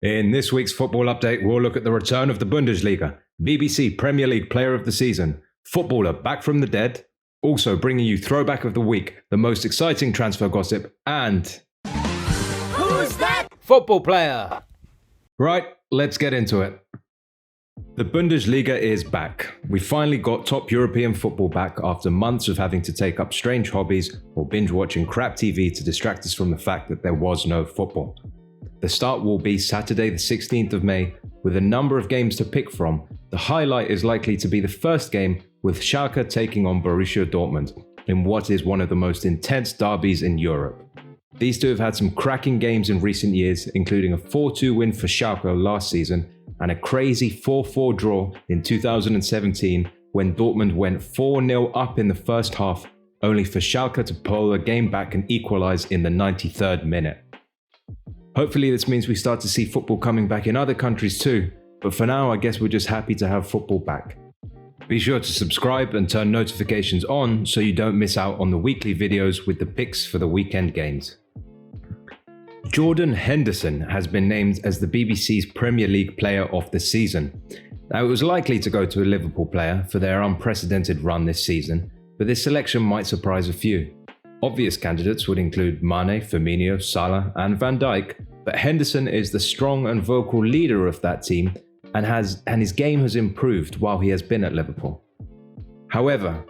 In this week's football update, we'll look at the return of the Bundesliga, BBC Premier League Player of the Season, footballer back from the dead, also bringing you Throwback of the Week, the most exciting transfer gossip, and... Who's that football player? Right, let's get into it. The Bundesliga is back. We finally got top European football back after months of having to take up strange hobbies or binge watching crap TV to distract us from the fact that there was no football. The start will be Saturday the 16th of May with a number of games to pick from. The highlight is likely to be the first game with Schalke taking on Borussia Dortmund in what is one of the most intense derbies in Europe. These two have had some cracking games in recent years, including a 4-2 win for Schalke last season and a crazy 4-4 draw in 2017 when Dortmund went 4-0 up in the first half, only for Schalke to pull the game back and equalise in the 93rd minute. Hopefully this means we start to see football coming back in other countries too, but for now I guess we're just happy to have football back. Be sure to subscribe and turn notifications on so you don't miss out on the weekly videos with the picks for the weekend games. Jordan Henderson has been named as the BBC's Premier League Player of the Season. Now it was likely to go to a Liverpool player for their unprecedented run this season, but this selection might surprise a few. Obvious candidates would include Mane, Firmino, Salah and Van Dijk, but Henderson is the strong and vocal leader of that team and his game has improved while he has been at Liverpool. However,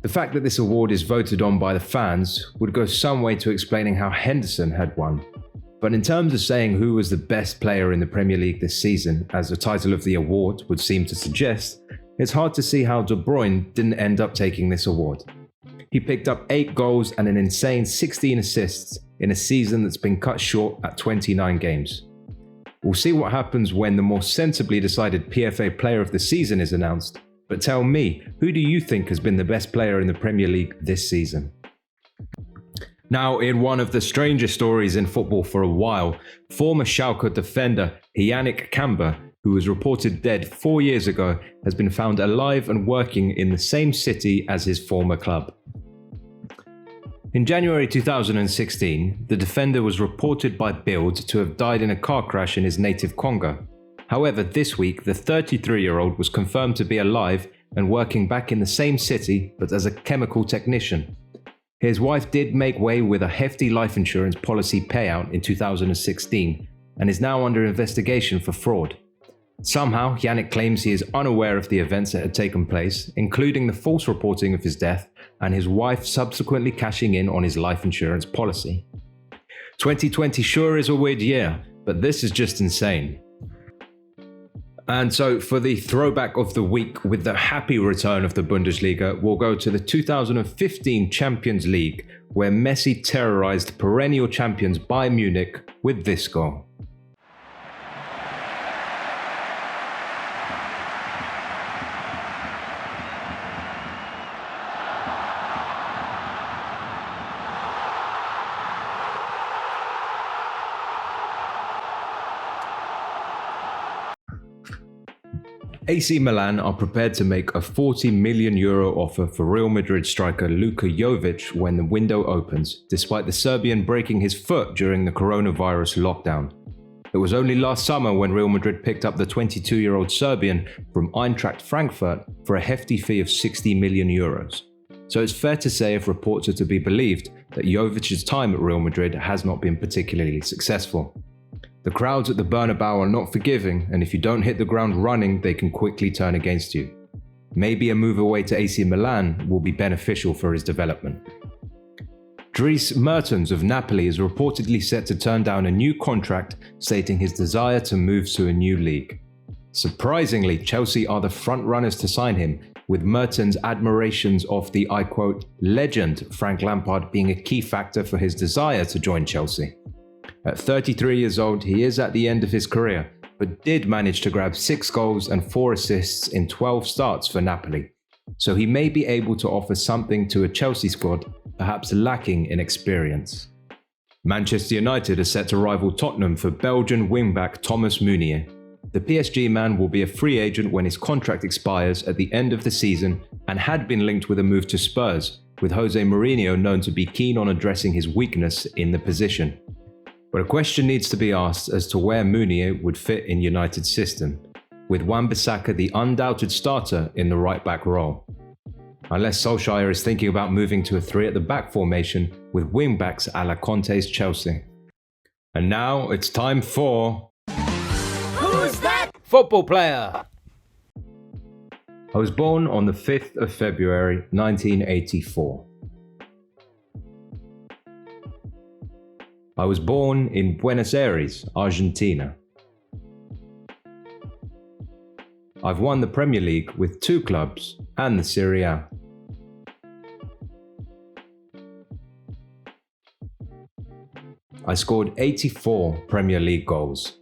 the fact that this award is voted on by the fans would go some way to explaining how Henderson had won. But in terms of saying who was the best player in the Premier League this season, as the title of the award would seem to suggest, it's hard to see how De Bruyne didn't end up taking this award. He picked up 8 goals and an insane 16 assists in a season that's been cut short at 29 games. We'll see what happens when the more sensibly decided PFA Player of the Season is announced, but tell me, who do you think has been the best player in the Premier League this season? Now, in one of the strangest stories in football for a while, former Schalke defender Yannick Camber, who was reported dead 4 years ago, has been found alive and working in the same city as his former club. In January 2016, the defender was reported by Bild to have died in a car crash in his native Congo. However, this week, the 33-year-old was confirmed to be alive and working back in the same city, but as a chemical technician. His wife did make way with a hefty life insurance policy payout in 2016 and is now under investigation for fraud. Somehow, Yannick claims he is unaware of the events that had taken place, including the false reporting of his death and his wife subsequently cashing in on his life insurance policy. 2020 sure is a weird year, but this is just insane. And so for the throwback of the week with the happy return of the Bundesliga, we'll go to the 2015 Champions League, where Messi terrorized perennial champions Bayern Munich with this goal. AC Milan are prepared to make a €40 million offer for Real Madrid striker Luka Jovic when the window opens, despite the Serbian breaking his foot during the coronavirus lockdown. It was only last summer when Real Madrid picked up the 22-year-old Serbian from Eintracht Frankfurt for a hefty fee of €60 million. So it's fair to say, if reports are to be believed, that Jovic's time at Real Madrid has not been particularly successful. The crowds at the Bernabeu are not forgiving, and if you don't hit the ground running, they can quickly turn against you. Maybe a move away to AC Milan will be beneficial for his development. Dries Mertens of Napoli is reportedly set to turn down a new contract, stating his desire to move to a new league. Surprisingly, Chelsea are the front runners to sign him, with Mertens' admirations of the, I quote, legend Frank Lampard being a key factor for his desire to join Chelsea. At 33 years old, he is at the end of his career, but did manage to grab 6 goals and 4 assists in 12 starts for Napoli. So he may be able to offer something to a Chelsea squad, perhaps lacking in experience. Manchester United are set to rival Tottenham for Belgian wingback Thomas Meunier. The PSG man will be a free agent when his contract expires at the end of the season and had been linked with a move to Spurs, with Jose Mourinho known to be keen on addressing his weakness in the position. But a question needs to be asked as to where Mounier would fit in United's system, with Wan-Bissaka the undoubted starter in the right-back role. Unless Solskjaer is thinking about moving to a 3 at the back formation with wing-backs a la Conte's Chelsea. And now it's time for... Who's that? Football player. I was born on the 5th of February 1984. I was born in Buenos Aires, Argentina. I've won the Premier League with 2 clubs and the Serie A. I scored 84 Premier League goals.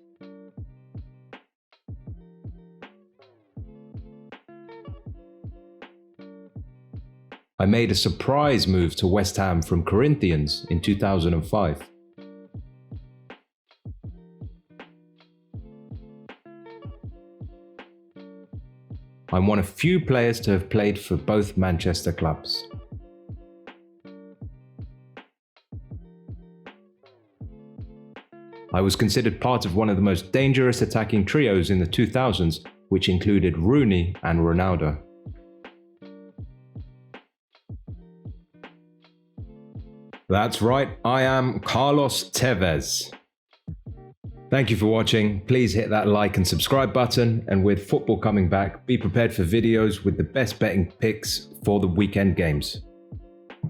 I made a surprise move to West Ham from Corinthians in 2005. I'm one of few players to have played for both Manchester clubs. I was considered part of one of the most dangerous attacking trios in the 2000s, which included Rooney and Ronaldo. That's right, I am Carlos Tevez. Thank you for watching. Please hit that like and subscribe button, and with football coming back, be prepared for videos with the best betting picks for the weekend games.